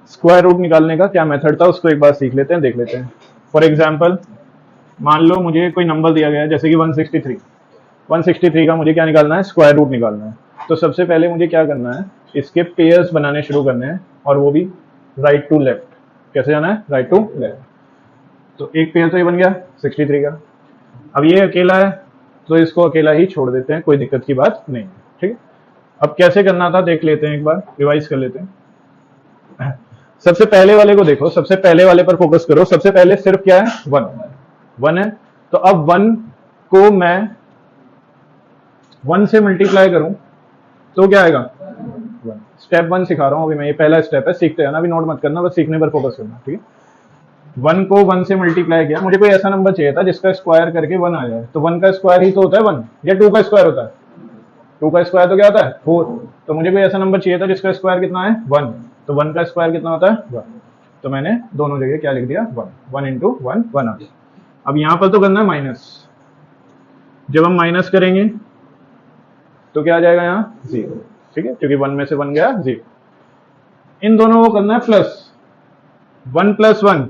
Square root निकालने का क्या मेथड था उसको एक बार सीख लेते हैं, देख लेते हैं। फॉर एग्जाम्पल मान लो मुझे कोई नंबर दिया गया है जैसे कि 163। 163 का मुझे क्या निकालना है, स्क्वायर रूट निकालना है। तो सबसे पहले मुझे क्या करना है, इसके पेयर्स बनाने शुरू करने हैं, और वो भी राइट टू लेफ्ट। कैसे जाना है, राइट टू लेफ्ट। तो एक पेयर तो ये बन गया 63 का। अब ये अकेला है तो इसको अकेला ही छोड़ देते हैं, कोई दिक्कत की बात नहीं है, ठीक है। अब कैसे करना था देख लेते हैं, एक बार रिवाइज कर लेते हैं। सबसे पहले वाले को देखो, सबसे पहले वाले पर फोकस करो। सबसे पहले सिर्फ क्या है, 1 है। तो अब 1 को मैं 1 से मल्टीप्लाई करूं तो क्या आएगा, 1। स्टेप 1 सिखा रहा हूं अभी मैं, ये पहला स्टेप है, सीखते हैं ना, अभी नोट मत करना, बस सीखने पर फोकस करना, ठीक है। 1 को 1 से मल्टीप्लाई किया, मुझे कोई ऐसा नंबर चाहिए था जिसका स्क्वायर करके 1 आ जाए। तो 1 का स्क्वायर ही तो होता है 1, या 2 का स्क्वायर होता है। 2 का स्क्वायर तो क्या होता है, 4। तो मुझे कोई ऐसा नंबर चाहिए था जिसका स्क्वायर कितना है, 1। तो 1 का स्क्वायर कितना होता है, 1। तो मैंने दोनों जगह क्या लिख दिया, 1। 1 इंटू 1 1 आ गया। अब यहां पर तो करना है माइनस। जब हम माइनस करेंगे तो क्या आ जाएगा, यहाँ 0, ठीक है, क्योंकि 1 में से 1 गया 0। इन दोनों को करना है प्लस। 1 प्लस 1,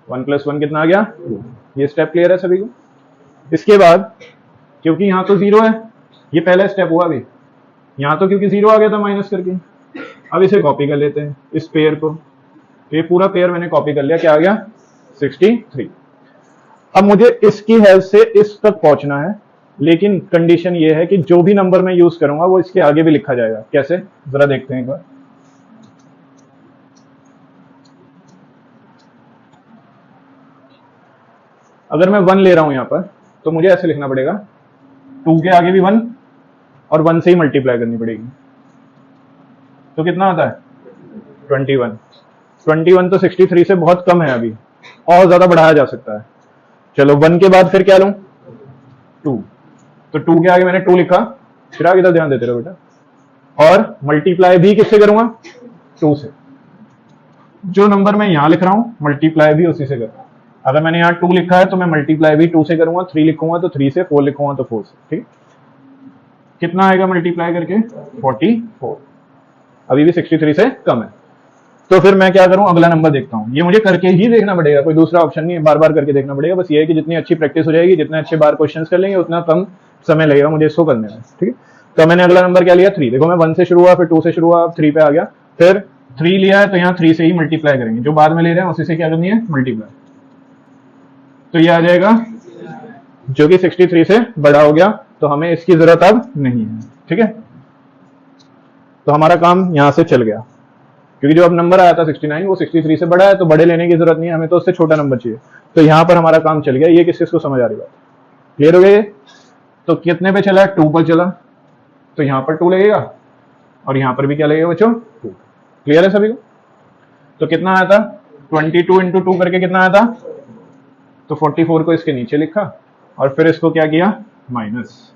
1 प्लस 1 कितना आ गया, 2। ये स्टेप क्लियर है सभी को। इसके बाद क्योंकि यहाँ तो 0 है, ये पहला स्टेप हुआ अभी, यहाँ तो क्योंकि 0 आ गया था माइनस करके। अब इसे कॉपी कर लेते हैं, इस पेयर को। तो ये पूरा पेयर मैंने कॉपी कर लिया, क्या आ गया, 63। अब मुझे इसकी हेल्प से इस तक पहुंचना है, लेकिन कंडीशन ये है कि जो भी नंबर मैं यूज करूंगा वो इसके आगे भी लिखा जाएगा। कैसे, जरा देखते हैं एक बार। अगर मैं 1 ले रहा हूं यहां पर, तो मुझे ऐसे लिखना पड़ेगा, 2 के आगे भी 1 और 1 से ही मल्टीप्लाई करनी पड़ेगी। तो कितना आता है, 21। 21 तो 63 से बहुत कम है अभी, और ज्यादा बढ़ाया जा सकता है। चलो 1 के बाद फिर क्या लूं, 2। तो 2 के आगे मैंने 2 लिखा, फिर आगे इधर ध्यान देते रहो बेटा। और मल्टीप्लाई भी किससे करूंगा, 2 से। जो नंबर मैं यहां लिख रहा हूं मल्टीप्लाई भी उसी से करूंगा। अगर मैंने यहाँ 2 लिखा है तो मैं मल्टीप्लाई भी 2 से करूंगा, 3 लिखूंगा तो 3 से, 4 लिखूंगा तो 4 से, ठीक। कितना आएगा मल्टीप्लाई करके, 44। अभी भी 63 से कम है। तो फिर मैं क्या करूं, अगला नंबर देखता हूं। ये मुझे करके ही देखना पड़ेगा, कोई दूसरा ऑप्शन नहीं है, बार बार करके देखना पड़ेगा। बस ये है कि जितनी अच्छी प्रैक्टिस हो जाएगी, जितने अच्छे बार क्वेश्चंस कर लेंगे, उतना कम समय लगेगा मुझे इसको करने में, ठीक है। तो मैंने अगला नंबर क्या लिया, 3। देखो मैं 1 से शुरू हुआ, फिर 2 से शुरू हुआ, 3 पे आ गया। फिर 3 लिया है तो यहाँ 3 से ही मल्टीप्लाई करेंगे, जो बाद में ले रहे हैं उसी से क्या करनी है, मल्टीप्लाई। तो ये आ जाएगा, जो कि 63 से बड़ा हो गया, तो हमें इसकी जरूरत अब नहीं है, ठीक है। तो हमारा काम यहां से चल गया, क्योंकि जो अब नंबर आया था 69 वो 63 से बड़ा है, तो बड़े लेने की जरूरत नहीं है हमें, तो उससे छोटा नंबर चाहिए। तो यहां पर हमारा काम चल गया। ये किस किस को समझ आ रही बात, क्लियर हो गया ये। तो कितने पे चला, 2 पर चला, तो यहां पर 2 लगेगा, और यहां पर भी क्या लगेगा बच्चों, 2। क्लियर है सभी को। तो कितना आया था, 22 इंटू 2 करके कितना आया था, तो 44 को इसके नीचे लिखा, और फिर इसको क्या किया, माइनस।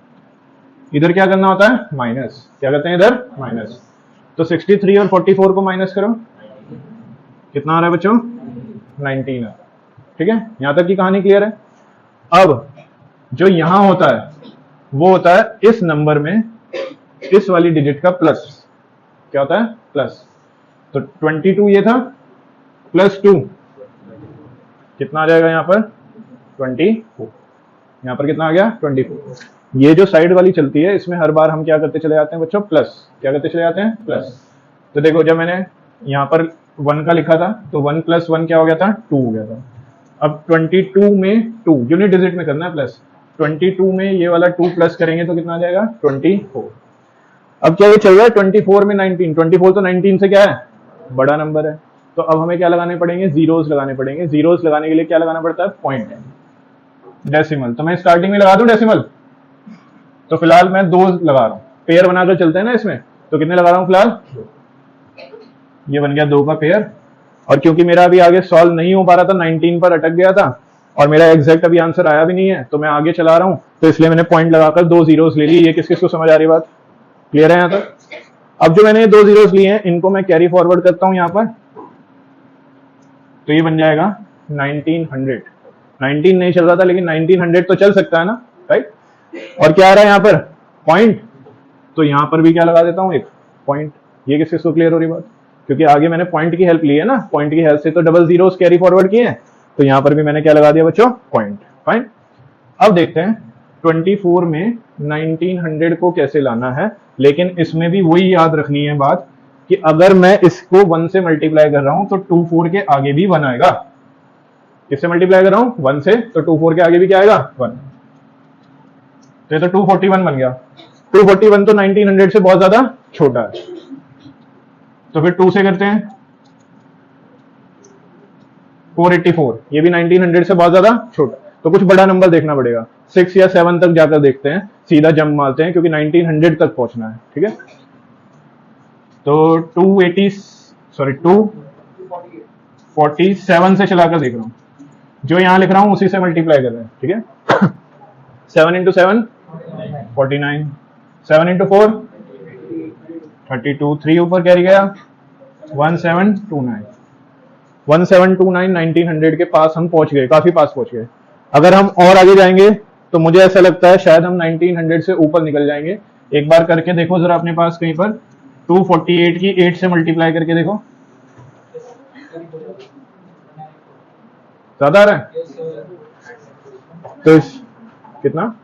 इधर क्या करना होता है, माइनस। क्या करते हैं इधर, माइनस। तो 63 और 44 को माइनस करो, कितना आ रहा है बच्चों, 19 है, ठीक है। यहां तक की कहानी क्लियर है। अब जो यहां होता है वो होता है इस नंबर में इस वाली डिजिट का प्लस। क्या होता है, प्लस। तो 22 ये था, प्लस 2 कितना आ जाएगा, यहां पर 24। यहां पर कितना आ गया, 24। ये जो साइड वाली चलती है, इसमें हर बार हम क्या करते चले जाते हैं बच्चों, प्लस। क्या करते चले जाते हैं, प्लस। तो देखो जब मैंने यहाँ पर 1 का लिखा था, तो 1 प्लस 1 क्या हो गया था, 2 हो गया था। अब 22 में 2 यूनिट डिजिट में करना है प्लस। 22 में ये वाला 2 प्लस करेंगे तो कितना आ जाएगा, 24। अब क्या ये चल रहा है 24 में 19, 24 तो 19 से क्या है, बड़ा नंबर है। तो अब हमें क्या लगाने पड़ेंगे, जीरोस लगाने पड़ेंगे। जीरोस लगाने के लिए क्या लगाना पड़ता है, पॉइंट, डेसिमल। तो मैं स्टार्टिंग में लगा दूं डेसिमल, तो फिलहाल मैं 2 लगा रहा हूं, पेयर बनाकर चलते हैं ना इसमें। तो कितने लगा रहा हूं फिलहाल, ये बन गया 2 का पेयर। और क्योंकि मेरा अभी आगे सॉल्व नहीं हो पा रहा था, 19 पर अटक गया था, और मेरा एग्जैक्ट अभी आंसर आया भी नहीं है, तो मैं आगे चला रहा हूं, तो इसलिए मैंने पॉइंट लगाकर 2 जीरोस ले ली। ये किस किस को समझ आ रही बात, क्लियर है यहां तक। अब जो मैंने 2 जीरोस लिए हैं, इनको मैं कैरी फॉरवर्ड करता हूं यहां पर, तो ये बन जाएगा 1900। 19 नहीं चल रहा था, लेकिन 1900 तो चल सकता है ना, राइट। और क्या आ रहा है यहाँ पर, पॉइंट। तो यहां पर भी क्या लगा देता हूं, एक पॉइंट। ये किस किस को क्लियर हो रही बात, क्योंकि आगे मैंने पॉइंट की हेल्प ली है ना, पॉइंट की हेल्प से तो डबल जीरोस कैरी फॉरवर्ड किए हैं, तो यहाँ पर भी मैंने क्या लगा दिया बच्चों, पॉइंट। फाइन। अब देखते हैं 24 में 1900 को कैसे लाना है, लेकिन इसमें भी वही याद रखनी है बात कि अगर मैं इसको 1 से मल्टीप्लाई कर रहा हूं तो 24 के आगे भी 1 आएगा। किससे मल्टीप्लाई कर रहा हूं, 1 से, तो 24 के आगे भी क्या आएगा, 1। तो ये तो 241 बन गया। 241 तो 1900 से बहुत ज्यादा छोटा है, तो फिर 2 से करते हैं 484, ये भी 1900 से बहुत ज्यादा छोटा, तो कुछ बड़ा नंबर देखना पड़ेगा। 6 या 7 तक जाकर देखते हैं, सीधा जंप मारते हैं क्योंकि 1900 तक पहुंचना है। ठीक है, तो 247 से चलाकर देख रहा हूं, जो यहां लिख रहा हूं उसी से मल्टीप्लाई कर रहे हैं। ठीक है, 7 इंटू 7 49, 7 इंटू 4 32, 3 ऊपर कैरी गया 1729, 1729 1900 के पास हम पहुंच गए, काफी पास पहुंच गए। अगर हम और आगे जाएंगे तो मुझे ऐसा लगता है शायद हम 1900 से ऊपर निकल जाएंगे। एक बार करके देखो जरा अपने पास कहीं पर, 248 की 8 से मल्टीप्लाई करके देखो, ज्यादा आ रहा है, तो कितना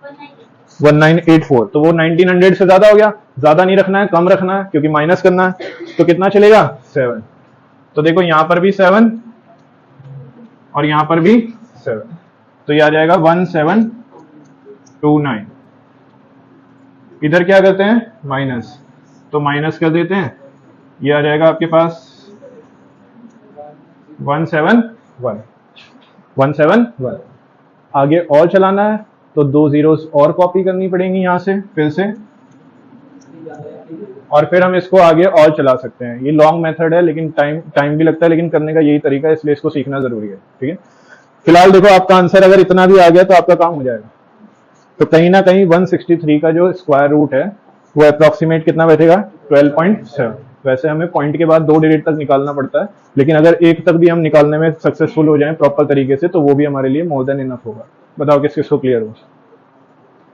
1984, तो वो 1900 से ज्यादा हो गया। ज्यादा नहीं रखना है, कम रखना है क्योंकि माइनस करना है, तो कितना चलेगा 7। तो देखो यहां पर भी 7 और यहां पर भी 7, तो ये आ जाएगा 1729। इधर क्या करते हैं, माइनस, तो माइनस कर देते हैं, ये आ जाएगा आपके पास 171। आगे और चलाना है तो 2 जीरोस और कॉपी करनी पड़ेंगी यहां से फिर से, और फिर हम इसको आगे और चला सकते हैं। ये लॉन्ग मेथड है लेकिन टाइम भी लगता है, लेकिन करने का यही तरीका है, इसलिए इसको सीखना जरूरी है। ठीक है, फिलहाल देखो आपका आंसर अगर इतना भी आ गया तो आपका काम हो जाएगा। तो कहीं ना कहीं 163 का जो स्क्वायर रूट है वो अप्रोक्सीमेट कितना बैठेगा, 12.7। वैसे हमें पॉइंट के बाद 2 डिजिट तक निकालना पड़ता है, लेकिन अगर 1 तक भी हम निकालने में सक्सेसफुल हो जाएं प्रॉपर तरीके से तो वो भी हमारे लिए मोर देन इनफ होगा। बताओ किस किसको क्लियर हो।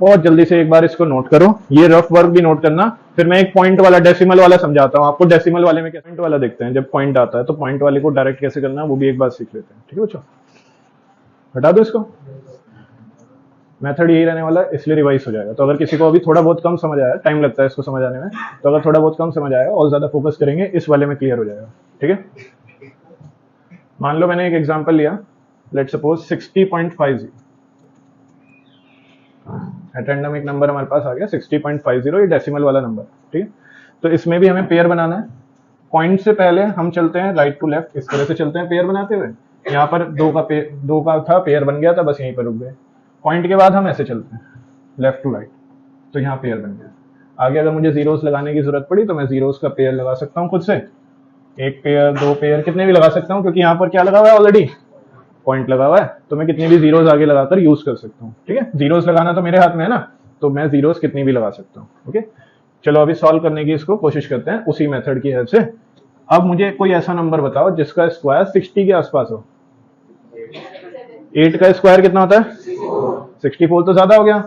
बहुत जल्दी से एक बार इसको नोट करो, ये रफ वर्क भी नोट करना, फिर मैं एक पॉइंट वाला डेसिमल वाला समझाता हूँ आपको। डेसिमल वाले में पॉइंट वाला देखते हैं, जब पॉइंट आता है तो पॉइंट वाले को डायरेक्ट कैसे करना है वो भी एक बार सीख लेते हैं। ठीक है बच्चों, हटा दो इसको, मेथड यही रहने वाला है इसलिए रिवाइज हो जाएगा। तो अगर किसी को अभी थोड़ा बहुत कम समझ आया, टाइम लगता है इसको समझ आने में, तो अगर थोड़ा बहुत कम समझ आएगा और ज्यादा फोकस करेंगे इस वाले में क्लियर हो जाएगा। ठीक है, मान लो मैंने एक एग्जांपल लिया, लेट्स सपोज 60.50, एट रैंडम एक नंबर हमारे पास आ गया 60.50, ये डेसिमल वाला नंबर। ठीक है, तो इसमें भी हमें पेयर बनाना है। पॉइंट से पहले हम चलते हैं राइट टू लेफ्ट, इस तरह से चलते हैं पेयर बनाते हुए। यहाँ पर 2 का था, पेयर बन गया था, बस यहीं पर रुक गए। पॉइंट के बाद हम ऐसे चलते हैं लेफ्ट टू राइट, तो यहाँ पेयर बन गया। आगे अगर मुझे जीरोस लगाने की जरूरत पड़ी तो मैं जीरोस का पेयर लगा सकता हूँ खुद से, 1 पेयर 2 पेयर कितने भी लगा सकता हूँ, क्योंकि यहाँ पर क्या लगा हुआ है, ऑलरेडी पॉइंट लगा हुआ है, तो मैं कितनी भी जीरोस आगे लगाकर यूज कर सकता हूँ। ठीक है, जीरोस लगाना तो मेरे हाथ में है ना, तो मैं जीरोस कितनी भी लगा सकता हूँ। ओके, चलो अभी सॉल्व करने की इसको कोशिश करते हैं उसी मेथड की हेल्प से। अब मुझे कोई ऐसा नंबर बताओ जिसका स्क्वायर 60 के आसपास हो। 8 का स्क्वायर कितना होता है, 64 तो ज्यादा हो गया,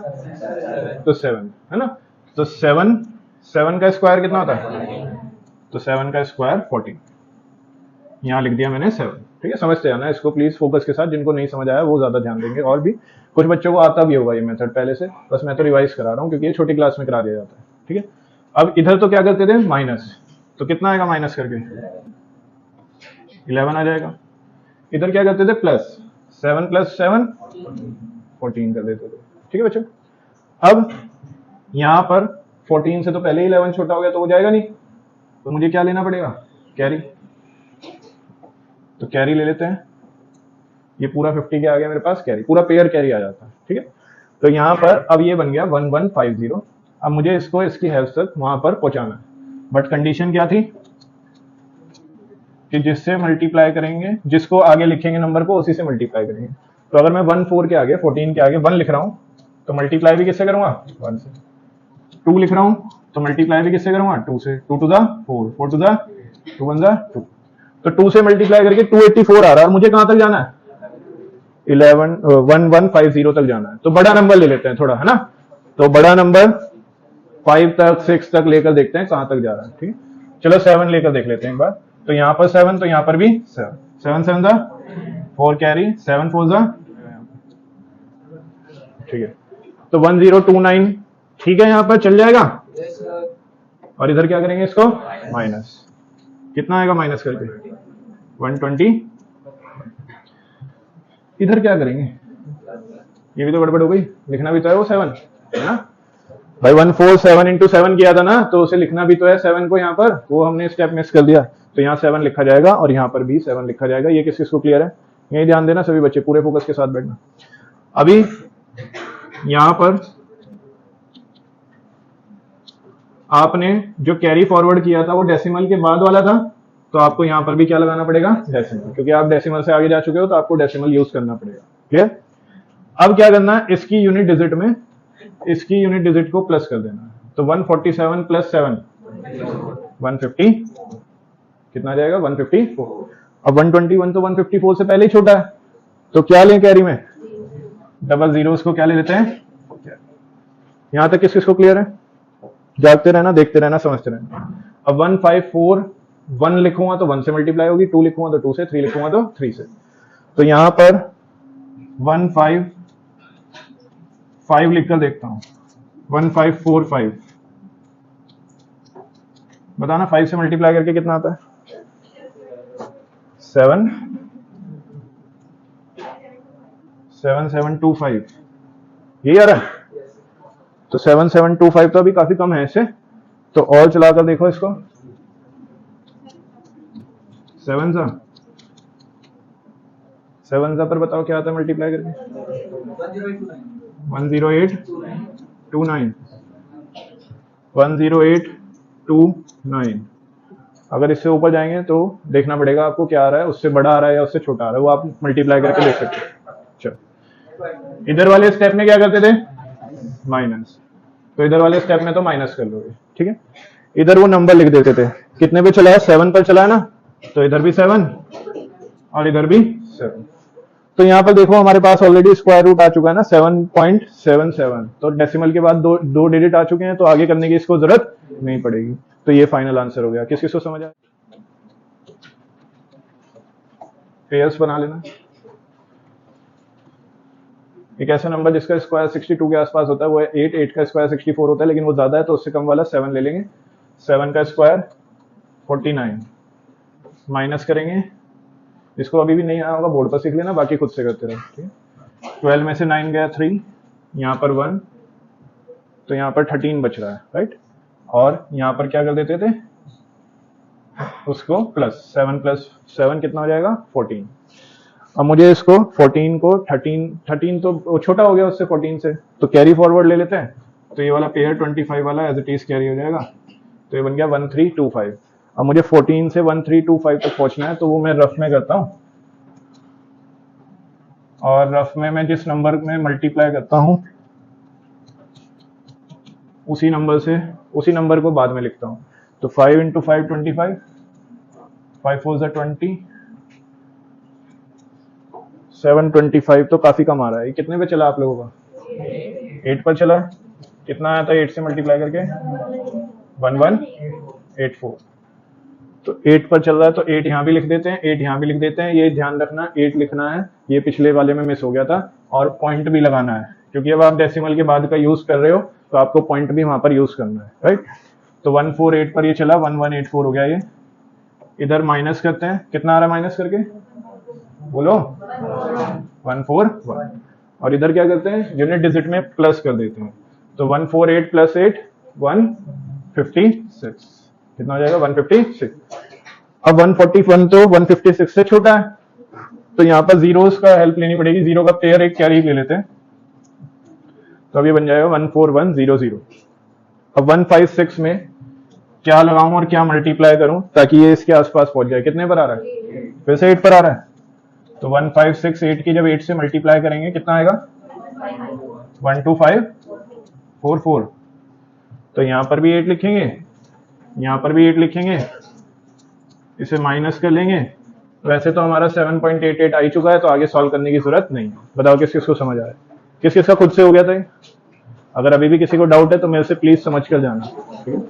तो 7 है ना, तो 7 का स्क्वायर कितना होता है, तो 7 का स्क्वायर 14, यहाँ लिख दिया मैंने 7। ठीक है, समझते आना इसको प्लीज फोकस के साथ, जिनको नहीं समझ आया वो ज्यादा ध्यान देंगे, और भी कुछ बच्चों को आता भी होगा ये मेथड पहले से, बस मैं तो रिवाइज करा रहा हूँ क्योंकि ये छोटी क्लास में करा दिया जाता है। ठीक है, अब इधर तो क्या करते थे, माइनस, तो कितना आएगा माइनस करके 11 आ जाएगा। इधर क्या करते थे, प्लस, 7 + 7 14 कर देते थे। ठीक है बच्चों, अब यहां पर 14 से तो पहले ही 11 छोटा हो गया, तो हो जाएगा नहीं, तो मुझे क्या लेना पड़ेगा, कैरी, तो कैरी ले लेते हैं। ये पूरा 50 के आ गया मेरे पास कैरी, पूरा पेयर कैरी आ जाता है। ठीक है, तो यहां पर अब ये बन गया 1150। अब मुझे इसको इसकी हेल्प तक वहां पर पहुंचाना है, बट कंडीशन क्या थी कि जिससे मल्टीप्लाई करेंगे, जिसको आगे लिखेंगे नंबर को उसी से मल्टीप्लाई करेंगे। तो अगर मैं 14 के आगे 14 के आगे 1 लिख रहा हूं तो मल्टीप्लाई भी किससे करूंगा, 1 से। 2 लिख रहा हूं तो मल्टीप्लाई भी किससे करूंगा, 2 से। 2 to the 4, 4 to the 2 1 the 2, तो 2 से मल्टीप्लाई करके 284 आ रहा है, और मुझे कहां तक जाना है, 1150 तक जाना है। तो बड़ा नंबर ले लेते हैं थोड़ा, है ना, तो बड़ा नंबर 5 तक 6 तक लेकर देखते हैं कहां तक जा रहा है। ठीक है, चलो 7 लेकर देख लेते हैं एक बार। तो यहाँ पर 7, तो यहाँ पर भी 7, 7 7 जा 4 कैरी, 7 4 जा, ठीक है। तो 1029 ठीक है, यहाँ पर चल जाएगा। और इधर क्या करेंगे इसको माइनस, कितना आएगा माइनस करके 120। इधर क्या करेंगे, ये भी तो गड़बड़ हो गई, लिखना भी तो है वो 7 है ना भाई, 147 इंटू 7 किया था ना, तो उसे लिखना भी तो है 7 को यहाँ पर, वो हमने स्टेप मिस कर दिया। तो यहाँ 7 लिखा जाएगा और यहाँ पर भी 7 लिखा जाएगा। ये किस किसको क्लियर है, यही ध्यान देना सभी बच्चे, पूरे फोकस के साथ बैठना। अभी यहाँ पर आपने जो कैरी फॉरवर्ड किया था वो डेसिमल के बाद वाला था, तो आपको यहाँ पर भी क्या लगाना पड़ेगा डेसिमल, क्योंकि आप डेसिमल से आगे जा चुके हो तो आपको डेसिमल यूज करना पड़ेगा। क्लियर। अब क्या करना है, इसकी यूनिट डिजिट में इसकी यूनिट डिजिट को प्लस कर देना है। तो 147 प्लस 7 150, कितना जाएगा 154। अब 121 तो 154 से पहले ही छोटा है, तो क्या लें कैरी में, डबल जीरोस को क्या ले लेते हैं। यहां तक किस किसको क्लियर है, जागते रहना, देखते रहना, समझते रहना। अब 154 1 लिखूंगा तो 1 से मल्टीप्लाई होगी, 2 लिखूंगा तो 2 से, 3 लिखूंगा तो 3 से। तो यहां पर 155 लिखकर देखता हूं, 1545 बताना, 5 से मल्टीप्लाई करके कितना आता है 7 7725, यही आ रहा है। तो 7725 तो अभी काफी कम है इससे, तो और चलाकर देखो इसको, 7 सा पर बताओ क्या आता है मल्टीप्लाई करके 10829 10829। अगर इससे ऊपर जाएंगे तो देखना पड़ेगा आपको क्या आ रहा है, उससे बड़ा आ रहा है या उससे छोटा आ रहा है, वो आप मल्टीप्लाई करके देख सकते हैं। चलो, इधर वाले स्टेप में क्या करते थे माइनस, तो इधर वाले स्टेप में तो माइनस कर लोगे, ठीक है। इधर वो नंबर लिख देते थे, कितने पे चला है 7 पर चला है ना, तो इधर भी 7 और इधर भी 7। तो यहाँ पर देखो हमारे पास ऑलरेडी स्क्वायर रूट आ चुका है ना 7.77, तो डेसिमल के बाद दो डिजिट आ चुके हैं, तो आगे करने की इसको जरूरत नहीं पड़ेगी। तो ये फाइनल आंसर हो गया। किस किस को समझ आया, पेयर्स बना लेना। एक ऐसा नंबर जिसका स्क्वायर 62 के आसपास होता है वो है 8, 8 का स्क्वायर 64 होता है, लेकिन वो ज्यादा है तो उससे कम वाला 7 ले लेंगे। 7 का स्क्वायर 49, माइनस करेंगे, इसको अभी भी नहीं आया होगा बोर्ड पर सीख लेना, बाकी खुद से करते रहो, ठीक है। 12 में से 9 गया 3, यहाँ पर 1, तो यहाँ पर 13 बच रहा है, राइट। और यहाँ पर क्या कर देते थे उसको प्लस 7 कितना हो जाएगा 14। अब मुझे इसको 14 को 13 तो छोटा हो गया उससे 14 से, तो कैरी फॉरवर्ड ले लेते हैं, तो ये वाला पेयर 25 वाला एज इट इज कैरी हो जाएगा, तो ये बन गया 1325। अब मुझे 14 से 1325 तक पहुंचना है, तो वो मैं रफ में करता हूं, और रफ में मैं जिस नंबर में मल्टीप्लाई करता हूं उसी नंबर को बाद में लिखता हूं। तो 5 इंटू 5 25, 5 4 20, 725 तो काफी कम आ रहा है। ये कितने पे चला आप लोगों का 8 पर चला, कितना आया था 8 से मल्टीप्लाई करके 1184। तो 8 पर चल रहा है, तो 8 यहाँ भी लिख देते हैं, 8 यहाँ भी लिख देते हैं। ये ध्यान रखना 8 लिखना है, ये पिछले वाले में मिस हो गया था। और पॉइंट भी लगाना है, क्योंकि अब आप डेसिमल के बाद का यूज कर रहे हो तो आपको पॉइंट भी वहां पर यूज करना है, राइट। तो 148 पर ये चला, 1184 हो गया ये। इधर माइनस करते हैं, कितना आ रहा है माइनस करके बोलो 141। और इधर क्या करते हैं यूनिट डिजिट में प्लस कर देते हैं, तो 148 प्लस 8 156, कितना हो जाएगा 156। अब 141 तो 156 से छोटा है, तो यहाँ पर जीरोस का हेल्प लेनी पड़ेगी, जीरो का पेयर एक कैरी ले लेते हैं, तो अब ये बन जाएगा 14100। अब 156 में क्या लगाऊं और क्या मल्टीप्लाई करूं ताकि ये इसके आसपास पहुंच जाए। कितने पर आ रहा है, फिर से 8 पर आ रहा है, तो 156 8 की जब 8 से मल्टीप्लाई करेंगे कितना आएगा 12544। तो यहां पर भी 8 लिखेंगे, यहां पर भी 8 लिखेंगे, इसे माइनस कर लेंगे। वैसे तो हमारा 7.88 आ ही चुका है, तो आगे सॉल्व करने की जरूरत नहीं। बताओ किस किस को समझ आया, किस किस का खुद से हो गया था। अगर अभी भी किसी को डाउट है तो मेरे से प्लीज समझ कर जाना, ठीक है।